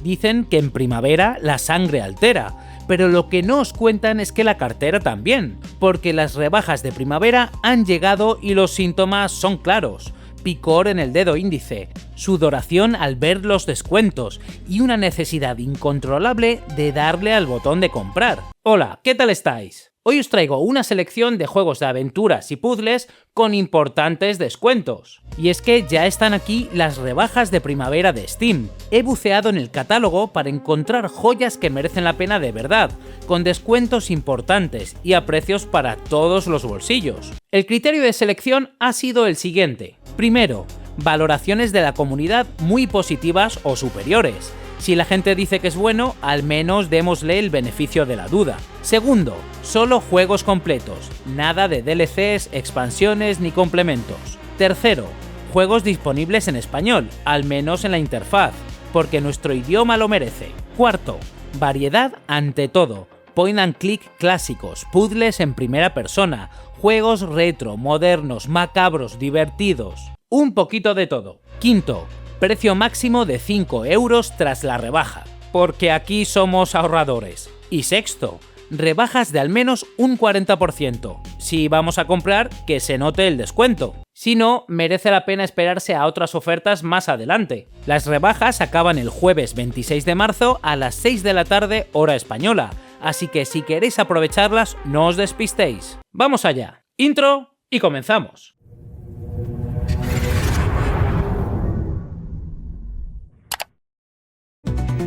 Dicen que en primavera la sangre altera, pero lo que no os cuentan es que la cartera también, porque las rebajas de primavera han llegado y los síntomas son claros. Picor en el dedo índice, sudoración al ver los descuentos y una necesidad incontrolable de darle al botón de comprar. Hola, ¿qué tal estáis? Hoy os traigo una selección de juegos de aventuras y puzzles con importantes descuentos. Y es que ya están aquí las rebajas de primavera de Steam. He buceado en el catálogo para encontrar joyas que merecen la pena de verdad, con descuentos importantes y a precios para todos los bolsillos. El criterio de selección ha sido el siguiente. Primero, valoraciones de la comunidad muy positivas o superiores. Si la gente dice que es bueno, al menos démosle el beneficio de la duda. Segundo, solo juegos completos, nada de DLCs, expansiones ni complementos. Tercero, juegos disponibles en español, al menos en la interfaz, porque nuestro idioma lo merece. Cuarto, variedad ante todo, point and click clásicos, puzzles en primera persona, juegos retro, modernos, macabros, divertidos, un poquito de todo. Quinto, precio máximo de 5 € tras la rebaja, porque aquí somos ahorradores. Y sexto, rebajas de al menos un 40%. Si vamos a comprar, que se note el descuento. Si no, merece la pena esperarse a otras ofertas más adelante. Las rebajas acaban el jueves 26 de marzo a las 6 de la tarde hora española, así que si queréis aprovecharlas, no os despistéis. ¡Vamos allá! Intro y comenzamos.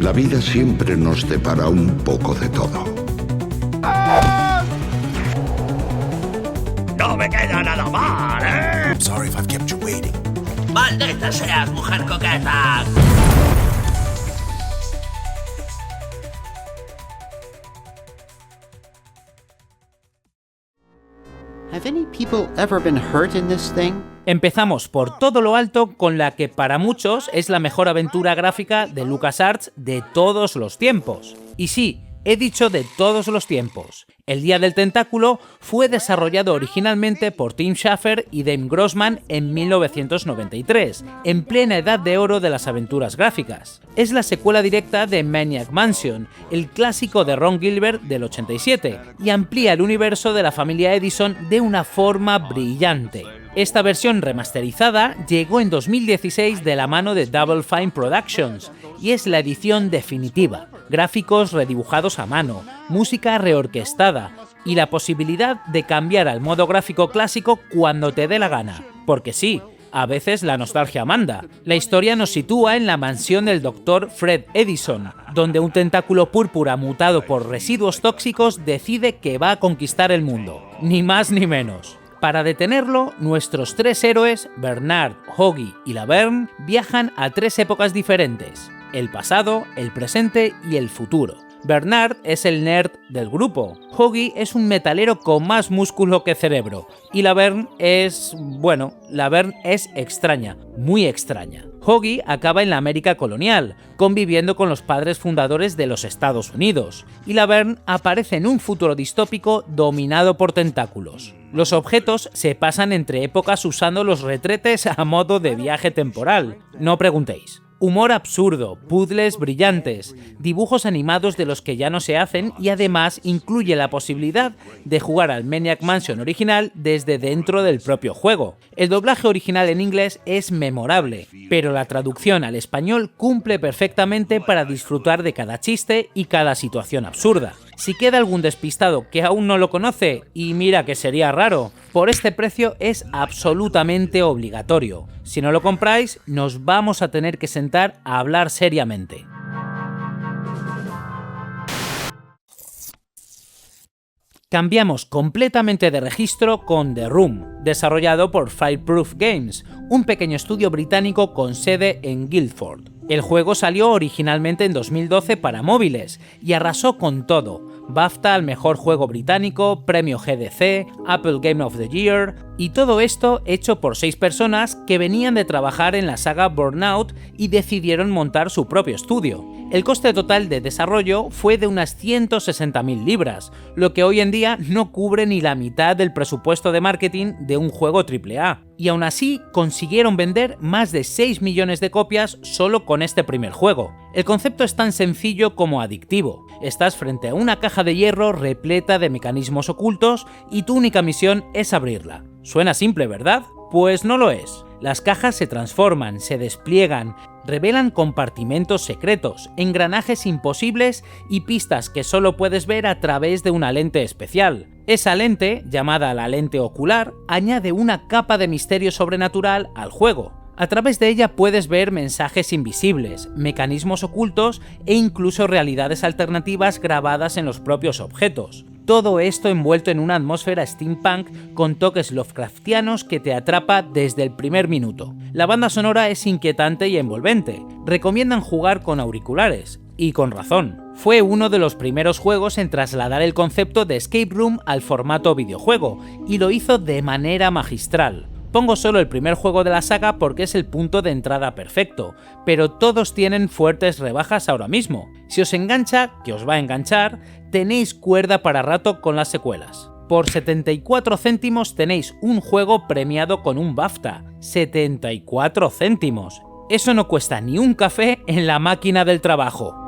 La vida siempre nos depara un poco de todo. ¡No me queda nada mal, eh! I'm sorry if I've kept you waiting. ¡Maldita seas, mujer coqueta! Have any people ever been hurt in this thing? Empezamos por todo lo alto con la que para muchos es la mejor aventura gráfica de LucasArts de todos los tiempos. Y sí, he dicho de todos los tiempos. El Día del Tentáculo fue desarrollado originalmente por Tim Schafer y Dave Grossman en 1993, en plena edad de oro de las aventuras gráficas. Es la secuela directa de Maniac Mansion, el clásico de Ron Gilbert del 87, y amplía el universo de la familia Edison de una forma brillante. Esta versión remasterizada llegó en 2016 de la mano de Double Fine Productions y es la edición definitiva. Gráficos redibujados a mano, música reorquestada y la posibilidad de cambiar al modo gráfico clásico cuando te dé la gana. Porque sí, a veces la nostalgia manda. La historia nos sitúa en la mansión del Dr. Fred Edison, donde un tentáculo púrpura mutado por residuos tóxicos decide que va a conquistar el mundo. Ni más ni menos. Para detenerlo, nuestros tres héroes, Bernard, Hoggy y Laverne, viajan a tres épocas diferentes: el pasado, el presente y el futuro. Bernard es el nerd del grupo, Hoggy es un metalero con más músculo que cerebro, y Laverne es extraña, muy extraña. Hoggy acaba en la América colonial, conviviendo con los padres fundadores de los Estados Unidos, y Laverne aparece en un futuro distópico dominado por tentáculos. Los objetos se pasan entre épocas usando los retretes a modo de viaje temporal. No preguntéis. Humor absurdo, puzzles brillantes, dibujos animados de los que ya no se hacen y además incluye la posibilidad de jugar al Maniac Mansion original desde dentro del propio juego. El doblaje original en inglés es memorable, pero la traducción al español cumple perfectamente para disfrutar de cada chiste y cada situación absurda. Si queda algún despistado que aún no lo conoce, y mira que sería raro, por este precio es absolutamente obligatorio. Si no lo compráis, nos vamos a tener que sentar a hablar seriamente. Cambiamos completamente de registro con The Room, desarrollado por Fireproof Games, un pequeño estudio británico con sede en Guildford. El juego salió originalmente en 2012 para móviles y arrasó con todo. BAFTA al mejor juego británico, premio GDC, Apple Game of the Year, y todo esto hecho por 6 personas que venían de trabajar en la saga Burnout y decidieron montar su propio estudio. El coste total de desarrollo fue de unas 160.000 libras, lo que hoy en día no cubre ni la mitad del presupuesto de marketing de un juego AAA, y aún así consiguieron vender más de 6 millones de copias solo con este primer juego. El concepto es tan sencillo como adictivo. Estás frente a una caja de hierro repleta de mecanismos ocultos y tu única misión es abrirla. Suena simple, ¿verdad? Pues no lo es. Las cajas se transforman, se despliegan, revelan compartimentos secretos, engranajes imposibles y pistas que solo puedes ver a través de una lente especial. Esa lente, llamada la lente ocular, añade una capa de misterio sobrenatural al juego. A través de ella puedes ver mensajes invisibles, mecanismos ocultos e incluso realidades alternativas grabadas en los propios objetos. Todo esto envuelto en una atmósfera steampunk con toques lovecraftianos que te atrapa desde el primer minuto. La banda sonora es inquietante y envolvente. Recomiendan jugar con auriculares. Y con razón. Fue uno de los primeros juegos en trasladar el concepto de escape room al formato videojuego, y lo hizo de manera magistral. Pongo solo el primer juego de la saga porque es el punto de entrada perfecto, pero todos tienen fuertes rebajas ahora mismo. Si os engancha, que os va a enganchar, tenéis cuerda para rato con las secuelas. Por 74 céntimos tenéis un juego premiado con un BAFTA. 74 céntimos. Eso no cuesta ni un café en la máquina del trabajo.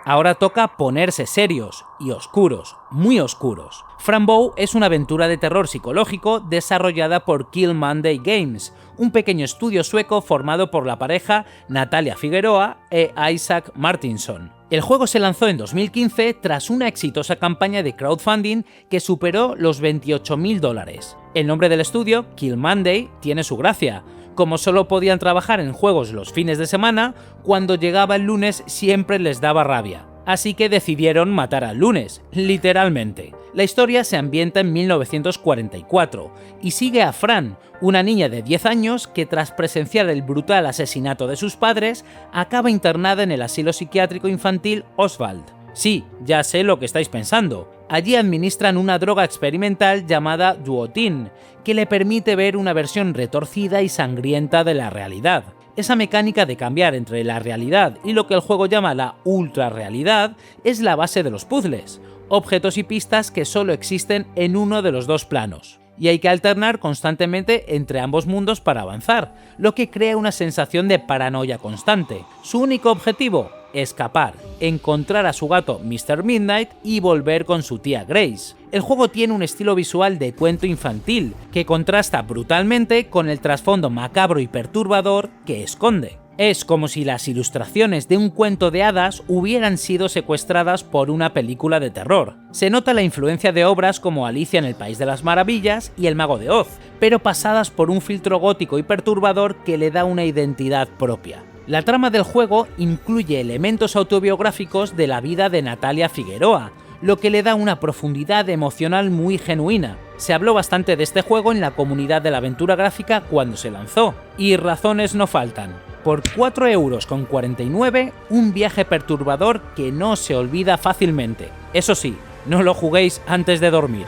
Ahora toca ponerse serios y oscuros, muy oscuros. Frambow es una aventura de terror psicológico desarrollada por Kill Monday Games, un pequeño estudio sueco formado por la pareja Natalia Figueroa e Isaac Martinson. El juego se lanzó en 2015 tras una exitosa campaña de crowdfunding que superó los $28.000. El nombre del estudio, Kill Monday, tiene su gracia. Como solo podían trabajar en juegos los fines de semana, cuando llegaba el lunes siempre les daba rabia. Así que decidieron matar al lunes, literalmente. La historia se ambienta en 1944 y sigue a Fran, una niña de 10 años que tras presenciar el brutal asesinato de sus padres, acaba internada en el asilo psiquiátrico infantil Oswald. Sí, ya sé lo que estáis pensando. Allí administran una droga experimental llamada Duotin, que le permite ver una versión retorcida y sangrienta de la realidad. Esa mecánica de cambiar entre la realidad y lo que el juego llama la ultrarrealidad es la base de los puzzles, objetos y pistas que solo existen en uno de los dos planos, y hay que alternar constantemente entre ambos mundos para avanzar, lo que crea una sensación de paranoia constante. Su único objetivo: escapar, encontrar a su gato Mr. Midnight y volver con su tía Grace. El juego tiene un estilo visual de cuento infantil que contrasta brutalmente con el trasfondo macabro y perturbador que esconde. Es como si las ilustraciones de un cuento de hadas hubieran sido secuestradas por una película de terror. Se nota la influencia de obras como Alicia en el País de las Maravillas y El Mago de Oz, pero pasadas por un filtro gótico y perturbador que le da una identidad propia. La trama del juego incluye elementos autobiográficos de la vida de Natalia Figueroa, lo que le da una profundidad emocional muy genuina. Se habló bastante de este juego en la comunidad de la aventura gráfica cuando se lanzó, y razones no faltan. Por 4,49 €, un viaje perturbador que no se olvida fácilmente. Eso sí, no lo juguéis antes de dormir.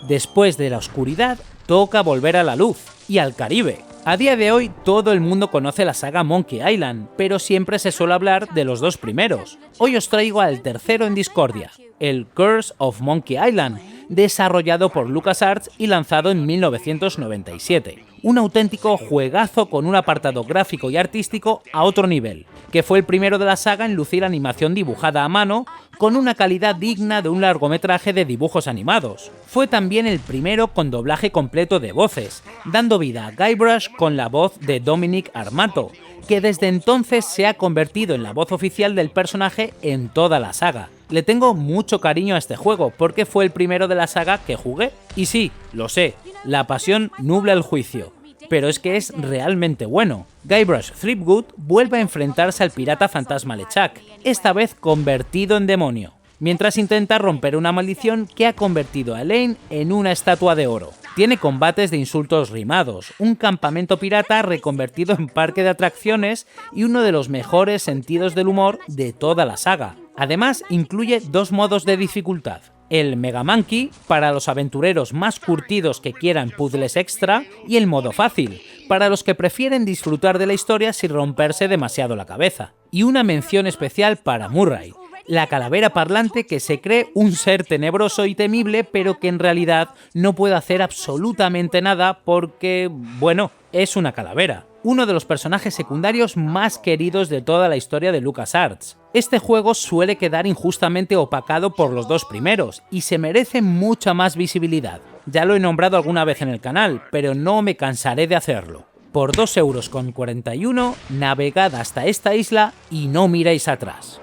Después de la oscuridad, toca volver a la luz y al Caribe. A día de hoy todo el mundo conoce la saga Monkey Island, pero siempre se suele hablar de los dos primeros. Hoy os traigo al tercero en discordia, el Curse of Monkey Island, desarrollado por LucasArts y lanzado en 1997. Un auténtico juegazo con un apartado gráfico y artístico a otro nivel, que fue el primero de la saga en lucir animación dibujada a mano con una calidad digna de un largometraje de dibujos animados. Fue también el primero con doblaje completo de voces, dando vida a Guybrush con la voz de Dominic Armato, que desde entonces se ha convertido en la voz oficial del personaje en toda la saga. Le tengo mucho cariño a este juego porque fue el primero de la saga que jugué. Y sí, lo sé, la pasión nubla el juicio, pero es que es realmente bueno. Guybrush Threepwood vuelve a enfrentarse al pirata fantasma LeChuck, esta vez convertido en demonio, mientras intenta romper una maldición que ha convertido a Elaine en una estatua de oro. Tiene combates de insultos rimados, un campamento pirata reconvertido en parque de atracciones y uno de los mejores sentidos del humor de toda la saga. Además, incluye dos modos de dificultad, el Mega Monkey para los aventureros más curtidos que quieran puzzles extra y el modo fácil, para los que prefieren disfrutar de la historia sin romperse demasiado la cabeza. Y una mención especial para Murray, la calavera parlante que se cree un ser tenebroso y temible, pero que en realidad no puede hacer absolutamente nada porque, bueno, es una calavera. Uno de los personajes secundarios más queridos de toda la historia de LucasArts. Este juego suele quedar injustamente opacado por los dos primeros, y se merece mucha más visibilidad. Ya lo he nombrado alguna vez en el canal, pero no me cansaré de hacerlo. Por 2,41 €, navegad hasta esta isla y no miréis atrás.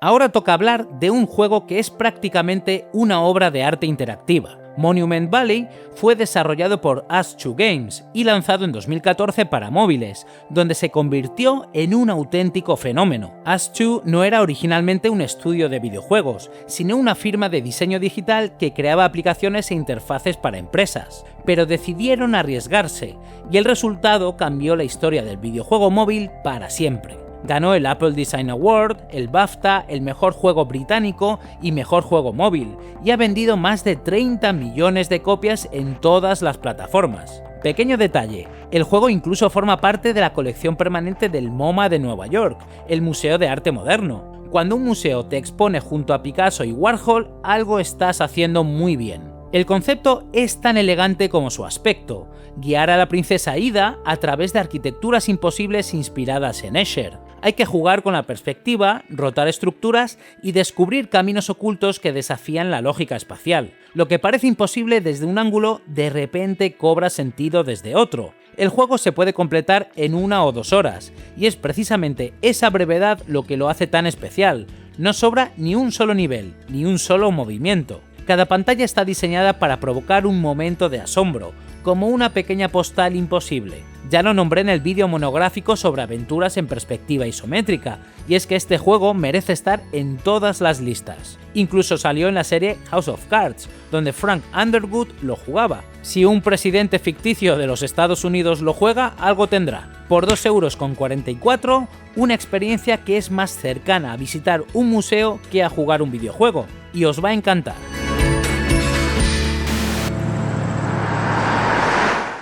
Ahora toca hablar de un juego que es prácticamente una obra de arte interactiva. Monument Valley fue desarrollado por Us2 Games y lanzado en 2014 para móviles, donde se convirtió en un auténtico fenómeno. Us2 no era originalmente un estudio de videojuegos, sino una firma de diseño digital que creaba aplicaciones e interfaces para empresas, pero decidieron arriesgarse, y el resultado cambió la historia del videojuego móvil para siempre. Ganó el Apple Design Award, el BAFTA, el mejor juego británico y mejor juego móvil, y ha vendido más de 30 millones de copias en todas las plataformas. Pequeño detalle, el juego incluso forma parte de la colección permanente del MoMA de Nueva York, el Museo de Arte Moderno. Cuando un museo te expone junto a Picasso y Warhol, algo estás haciendo muy bien. El concepto es tan elegante como su aspecto: guiar a la princesa Ida a través de arquitecturas imposibles inspiradas en Escher. Hay que jugar con la perspectiva, rotar estructuras y descubrir caminos ocultos que desafían la lógica espacial. Lo que parece imposible desde un ángulo, de repente cobra sentido desde otro. El juego se puede completar en 1 o 2 horas, y es precisamente esa brevedad lo que lo hace tan especial. No sobra ni un solo nivel, ni un solo movimiento. Cada pantalla está diseñada para provocar un momento de asombro, como una pequeña postal imposible. Ya lo nombré en el vídeo monográfico sobre aventuras en perspectiva isométrica, y es que este juego merece estar en todas las listas. Incluso salió en la serie House of Cards, donde Frank Underwood lo jugaba. Si un presidente ficticio de los Estados Unidos lo juega, algo tendrá. Por 2,44 €, una experiencia que es más cercana a visitar un museo que a jugar un videojuego, y os va a encantar.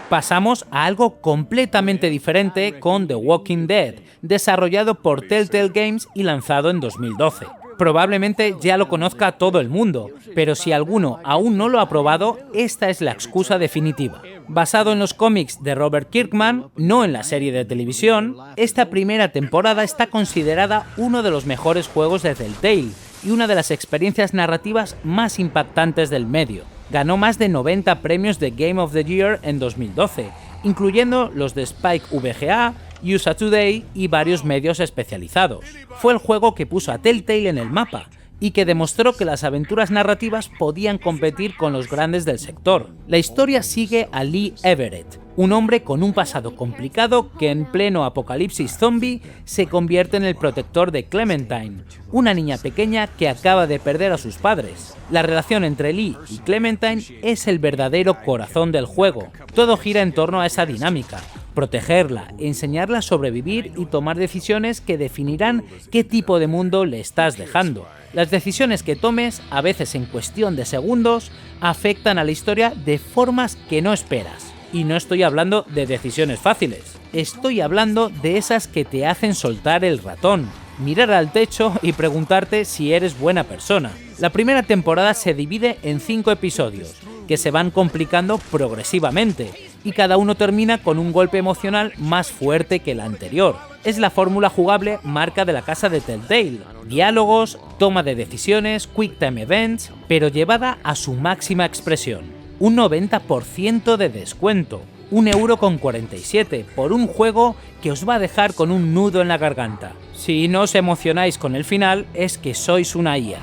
Pasamos a algo completamente diferente con The Walking Dead, desarrollado por Telltale Games y lanzado en 2012. Probablemente ya lo conozca todo el mundo, pero si alguno aún no lo ha probado, esta es la excusa definitiva. Basado en los cómics de Robert Kirkman, no en la serie de televisión, esta primera temporada está considerada uno de los mejores juegos de Telltale y una de las experiencias narrativas más impactantes del medio. Ganó más de 90 premios de Game of the Year en 2012, incluyendo los de Spike VGA, USA Today y varios medios especializados. Fue el juego que puso a Telltale en el mapa y que demostró que las aventuras narrativas podían competir con los grandes del sector. La historia sigue a Lee Everett, un hombre con un pasado complicado que en pleno apocalipsis zombie se convierte en el protector de Clementine, una niña pequeña que acaba de perder a sus padres. La relación entre Lee y Clementine es el verdadero corazón del juego. Todo gira en torno a esa dinámica: protegerla, enseñarla a sobrevivir y tomar decisiones que definirán qué tipo de mundo le estás dejando. Las decisiones que tomes, a veces en cuestión de segundos, afectan a la historia de formas que no esperas. Y no estoy hablando de decisiones fáciles, estoy hablando de esas que te hacen soltar el ratón, mirar al techo y preguntarte si eres buena persona. La primera temporada se divide en 5 episodios, que se van complicando progresivamente, y cada uno termina con un golpe emocional más fuerte que el anterior. Es la fórmula jugable marca de la casa de Telltale: diálogos, toma de decisiones, quick time events, pero llevada a su máxima expresión. Un 90% de descuento, 1,47 € por un juego que os va a dejar con un nudo en la garganta. Si no os emocionáis con el final, es que sois una IA.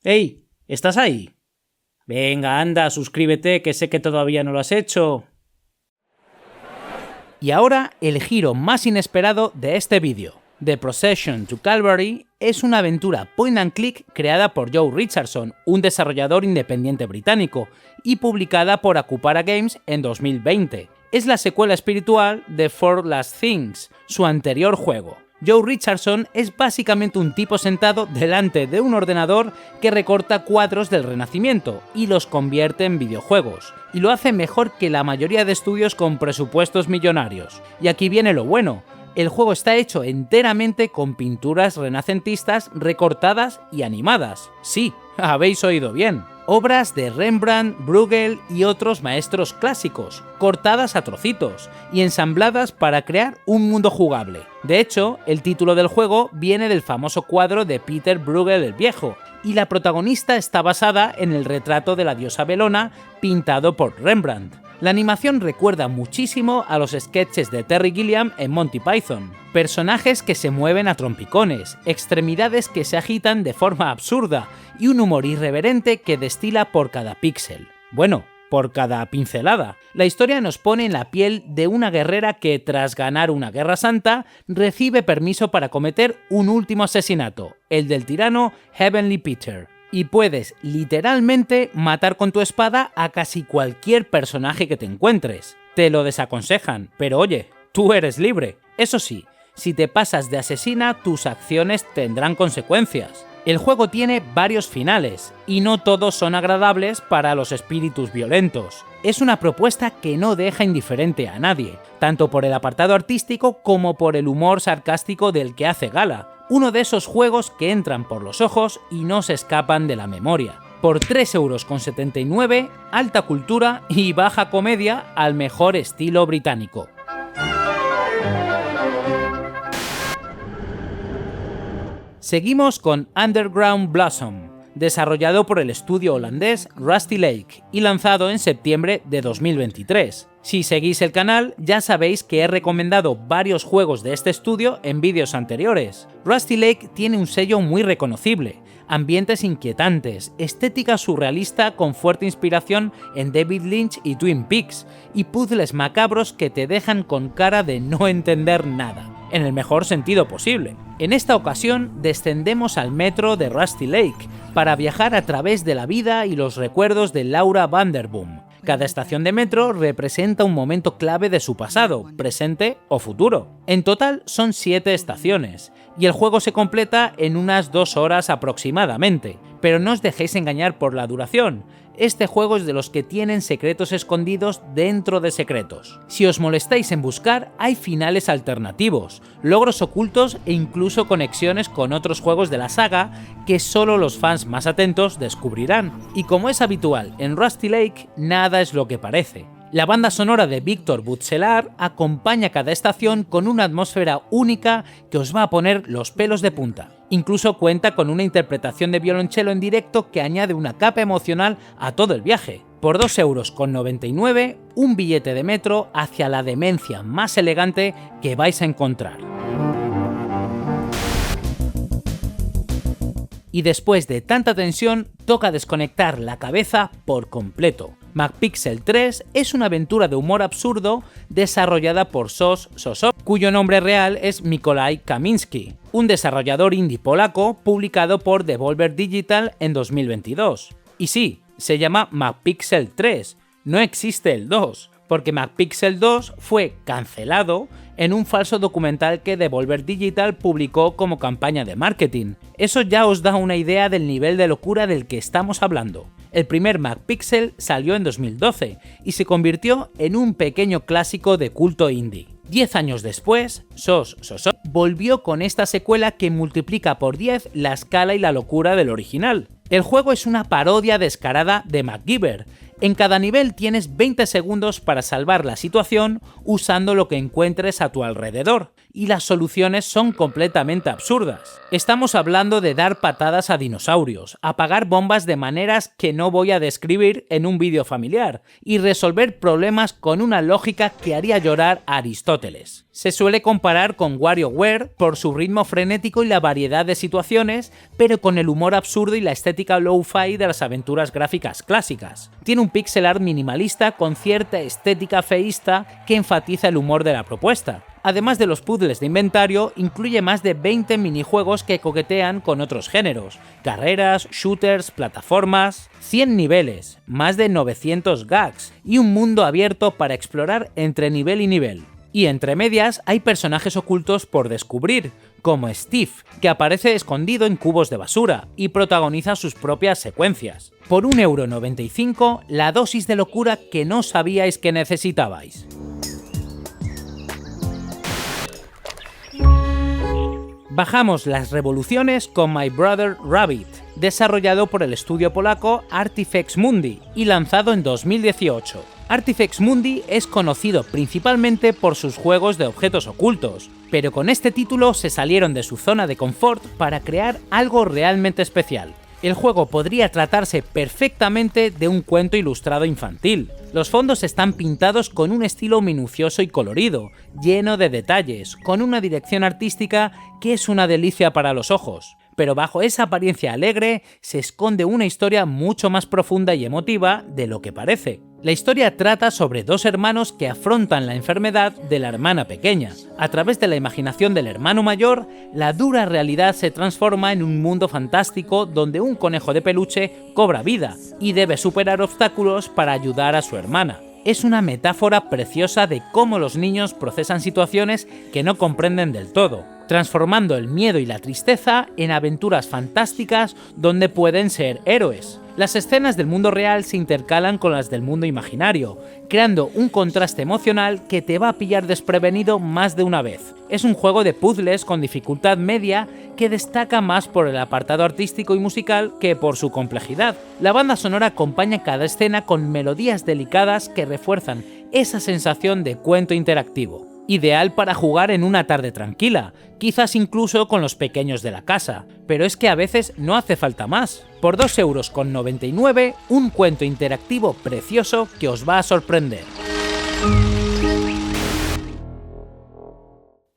¡Ey! ¿Estás ahí? Venga, anda, suscríbete, que sé que todavía no lo has hecho. Y ahora, el giro más inesperado de este vídeo. The Procession to Calvary es una aventura point and click creada por Joe Richardson, un desarrollador independiente británico, y publicada por Akupara Games en 2020. Es la secuela espiritual de Four Last Things, su anterior juego. Joe Richardson es básicamente un tipo sentado delante de un ordenador que recorta cuadros del Renacimiento y los convierte en videojuegos, y lo hace mejor que la mayoría de estudios con presupuestos millonarios. Y aquí viene lo bueno. El juego está hecho enteramente con pinturas renacentistas recortadas y animadas. Sí, habéis oído bien. Obras de Rembrandt, Bruegel y otros maestros clásicos, cortadas a trocitos y ensambladas para crear un mundo jugable. De hecho, el título del juego viene del famoso cuadro de Peter Bruegel el Viejo, y la protagonista está basada en el retrato de la diosa Belona pintado por Rembrandt. La animación recuerda muchísimo a los sketches de Terry Gilliam en Monty Python. Personajes que se mueven a trompicones, extremidades que se agitan de forma absurda y un humor irreverente que destila por cada píxel. Bueno, por cada pincelada. La historia nos pone en la piel de una guerrera que, tras ganar una guerra santa, recibe permiso para cometer un último asesinato, el del tirano Heavenly Peter. Y puedes, literalmente, matar con tu espada a casi cualquier personaje que te encuentres. Te lo desaconsejan, pero oye, tú eres libre. Eso sí, si te pasas de asesina, tus acciones tendrán consecuencias. El juego tiene varios finales, y no todos son agradables para los espíritus violentos. Es una propuesta que no deja indiferente a nadie, tanto por el apartado artístico como por el humor sarcástico del que hace gala. Uno de esos juegos que entran por los ojos y no se escapan de la memoria. Por 3,79 €, alta cultura y baja comedia al mejor estilo británico. Seguimos con Underground Blossom, desarrollado por el estudio holandés Rusty Lake y lanzado en septiembre de 2023. Si seguís el canal, ya sabéis que he recomendado varios juegos de este estudio en vídeos anteriores. Rusty Lake tiene un sello muy reconocible, ambientes inquietantes, estética surrealista con fuerte inspiración en David Lynch y Twin Peaks, y puzzles macabros que te dejan con cara de no entender nada, en el mejor sentido posible. En esta ocasión descendemos al metro de Rusty Lake para viajar a través de la vida y los recuerdos de Laura Vanderboom. Cada estación de metro representa un momento clave de su pasado, presente o futuro. En total son 7 estaciones, y el juego se completa en unas 2 horas aproximadamente. Pero no os dejéis engañar por la duración. Este juego es de los que tienen secretos escondidos dentro de secretos. Si os molestáis en buscar, hay finales alternativos, logros ocultos e incluso conexiones con otros juegos de la saga que solo los fans más atentos descubrirán. Y como es habitual en Rusty Lake, nada es lo que parece. La banda sonora de Víctor Butzelaar acompaña cada estación con una atmósfera única que os va a poner los pelos de punta. Incluso cuenta con una interpretación de violonchelo en directo que añade una capa emocional a todo el viaje. Por 2,99 €, un billete de metro hacia la demencia más elegante que vais a encontrar. Y después de tanta tensión, toca desconectar la cabeza por completo. McPixel 3 es una aventura de humor absurdo desarrollada por Sos Sosop, cuyo nombre real es Mikołaj Kamiński, un desarrollador indie polaco publicado por Devolver Digital en 2022. Y sí, se llama McPixel 3, no existe el 2, porque McPixel 2 fue cancelado en un falso documental que Devolver Digital publicó como campaña de marketing. Eso ya os da una idea del nivel de locura del que estamos hablando. El primer McPixel salió en 2012 y se convirtió en un pequeño clásico de culto indie. 10 años después, Sos Sosop volvió con esta secuela que multiplica por 10 la escala y la locura del original. El juego es una parodia descarada de MacGyver. En cada nivel tienes 20 segundos para salvar la situación usando lo que encuentres a tu alrededor, y las soluciones son completamente absurdas. Estamos hablando de dar patadas a dinosaurios, apagar bombas de maneras que no voy a describir en un vídeo familiar, y resolver problemas con una lógica que haría llorar a Aristóteles. Se suele comparar con WarioWare por su ritmo frenético y la variedad de situaciones, pero con el humor absurdo y la estética low-fi de las aventuras gráficas clásicas. Tiene un un pixel art minimalista con cierta estética feísta que enfatiza el humor de la propuesta. Además de los puzzles de inventario, incluye más de 20 minijuegos que coquetean con otros géneros, carreras, shooters, plataformas, 100 niveles, más de 900 gags y un mundo abierto para explorar entre nivel y nivel. Y entre medias hay personajes ocultos por descubrir, como Steve, que aparece escondido en cubos de basura y protagoniza sus propias secuencias. Por 1,95 €, la dosis de locura que no sabíais que necesitabais. Bajamos las revoluciones con My Brother Rabbit, desarrollado por el estudio polaco Artifex Mundi y lanzado en 2018. Artifex Mundi es conocido principalmente por sus juegos de objetos ocultos, pero con este título se salieron de su zona de confort para crear algo realmente especial. El juego podría tratarse perfectamente de un cuento ilustrado infantil. Los fondos están pintados con un estilo minucioso y colorido, lleno de detalles, con una dirección artística que es una delicia para los ojos. Pero bajo esa apariencia alegre se esconde una historia mucho más profunda y emotiva de lo que parece. La historia trata sobre dos hermanos que afrontan la enfermedad de la hermana pequeña. A través de la imaginación del hermano mayor, la dura realidad se transforma en un mundo fantástico donde un conejo de peluche cobra vida y debe superar obstáculos para ayudar a su hermana. Es una metáfora preciosa de cómo los niños procesan situaciones que no comprenden del todo, transformando el miedo y la tristeza en aventuras fantásticas donde pueden ser héroes. Las escenas del mundo real se intercalan con las del mundo imaginario, creando un contraste emocional que te va a pillar desprevenido más de una vez. Es un juego de puzzles con dificultad media que destaca más por el apartado artístico y musical que por su complejidad. La banda sonora acompaña cada escena con melodías delicadas que refuerzan esa sensación de cuento interactivo. Ideal para jugar en una tarde tranquila, quizás incluso con los pequeños de la casa, pero es que a veces no hace falta más. Por 2,99 €, un cuento interactivo precioso que os va a sorprender.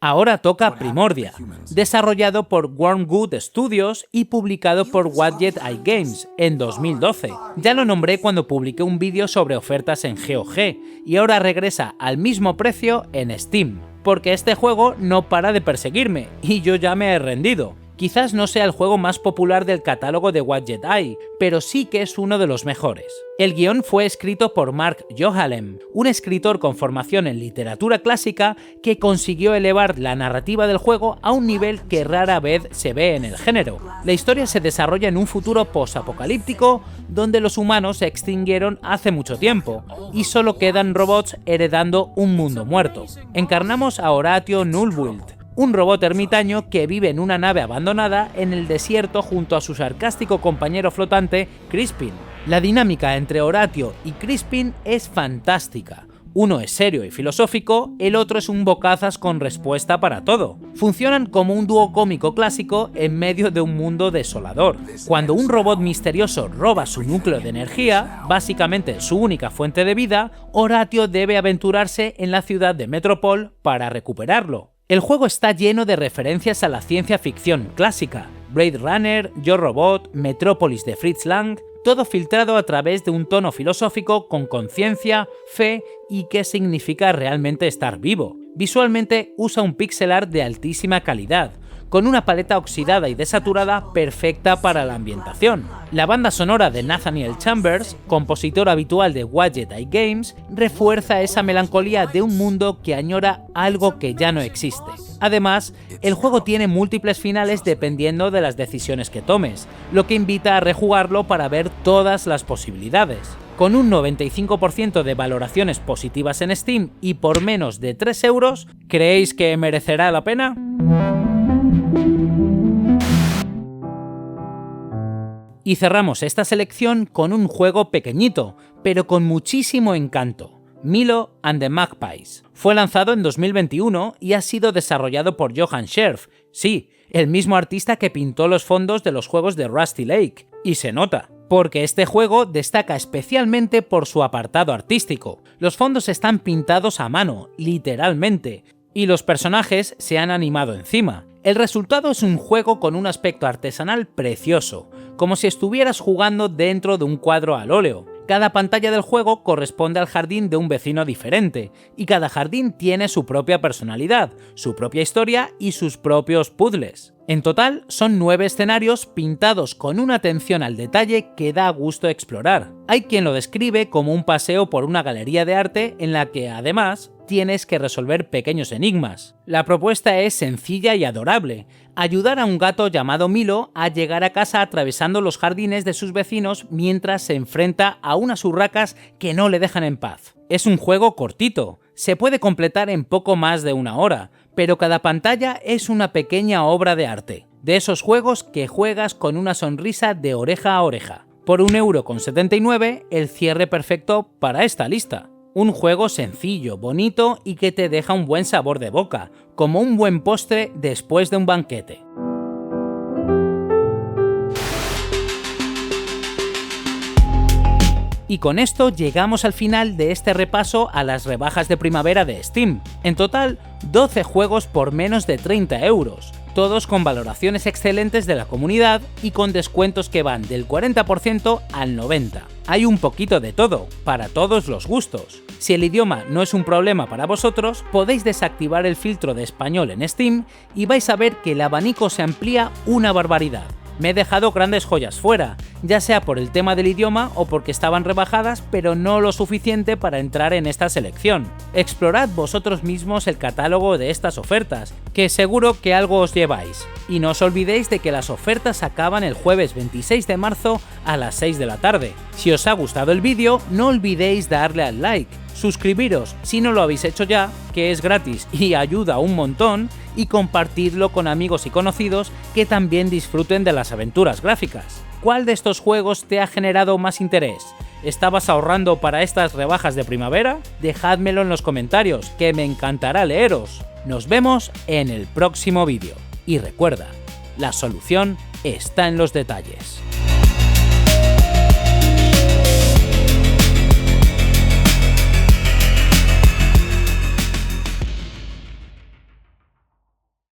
Ahora toca Primordia, desarrollado por Wormwood Studios y publicado por Wadjet Eye Games en 2012. Ya lo nombré cuando publiqué un vídeo sobre ofertas en GOG y ahora regresa al mismo precio en Steam, porque este juego no para de perseguirme y yo ya me he rendido. Quizás no sea el juego más popular del catálogo de Wadjet Eye, pero sí que es uno de los mejores. El guión fue escrito por Mark Johalem, un escritor con formación en literatura clásica que consiguió elevar la narrativa del juego a un nivel que rara vez se ve en el género. La historia se desarrolla en un futuro post-apocalíptico donde los humanos se extinguieron hace mucho tiempo y solo quedan robots heredando un mundo muerto. Encarnamos a Horatio Nullwild, un robot ermitaño que vive en una nave abandonada en el desierto junto a su sarcástico compañero flotante, Crispin. La dinámica entre Horatio y Crispin es fantástica. Uno es serio y filosófico, el otro es un bocazas con respuesta para todo. Funcionan como un dúo cómico clásico en medio de un mundo desolador. Cuando un robot misterioso roba su núcleo de energía, básicamente su única fuente de vida, Horatio debe aventurarse en la ciudad de Metropol para recuperarlo. El juego está lleno de referencias a la ciencia ficción clásica, Blade Runner, Yo Robot, Metrópolis de Fritz Lang, todo filtrado a través de un tono filosófico con conciencia, fe y qué significa realmente estar vivo. Visualmente usa un pixel art de altísima calidad, con una paleta oxidada y desaturada perfecta para la ambientación. La banda sonora de Nathaniel Chambers, compositor habitual de Wadjet Eye Games, refuerza esa melancolía de un mundo que añora algo que ya no existe. Además, el juego tiene múltiples finales dependiendo de las decisiones que tomes, lo que invita a rejugarlo para ver todas las posibilidades. Con un 95% de valoraciones positivas en Steam y por menos de 3 €, ¿creéis que merecerá la pena? Y cerramos esta selección con un juego pequeñito, pero con muchísimo encanto, Milo and the Magpies. Fue lanzado en 2021 y ha sido desarrollado por Johan Scherf, sí, el mismo artista que pintó los fondos de los juegos de Rusty Lake. Y se nota, porque este juego destaca especialmente por su apartado artístico. Los fondos están pintados a mano, literalmente, y los personajes se han animado encima. El resultado es un juego con un aspecto artesanal precioso, como si estuvieras jugando dentro de un cuadro al óleo. Cada pantalla del juego corresponde al jardín de un vecino diferente, y cada jardín tiene su propia personalidad, su propia historia y sus propios puzzles. En total, son 9 escenarios pintados con una atención al detalle que da gusto explorar. Hay quien lo describe como un paseo por una galería de arte en la que, además, tienes que resolver pequeños enigmas. La propuesta es sencilla y adorable: ayudar a un gato llamado Milo a llegar a casa atravesando los jardines de sus vecinos mientras se enfrenta a unas urracas que no le dejan en paz. Es un juego cortito, se puede completar en poco más de 1 hora, pero cada pantalla es una pequeña obra de arte, de esos juegos que juegas con una sonrisa de oreja a oreja. Por 1,79 €, el cierre perfecto para esta lista. Un juego sencillo, bonito y que te deja un buen sabor de boca, como un buen postre después de un banquete. Y con esto llegamos al final de este repaso a las rebajas de primavera de Steam. En total, 12 juegos por menos de 30 €, todos con valoraciones excelentes de la comunidad y con descuentos que van del 40% al 90%. Hay un poquito de todo, para todos los gustos. Si el idioma no es un problema para vosotros, podéis desactivar el filtro de español en Steam y vais a ver que el abanico se amplía una barbaridad. Me he dejado grandes joyas fuera, ya sea por el tema del idioma o porque estaban rebajadas, pero no lo suficiente para entrar en esta selección. Explorad vosotros mismos el catálogo de estas ofertas, que seguro que algo os lleváis. Y no os olvidéis de que las ofertas acaban el jueves 26 de marzo a las 6 de la tarde. Si os ha gustado el vídeo, no olvidéis darle al like, suscribiros si no lo habéis hecho ya, que es gratis y ayuda un montón, y compartirlo con amigos y conocidos que también disfruten de las aventuras gráficas. ¿Cuál de estos juegos te ha generado más interés? ¿Estabas ahorrando para estas rebajas de primavera? Dejádmelo en los comentarios, que me encantará leeros. Nos vemos en el próximo vídeo. Y recuerda, la solución está en los detalles.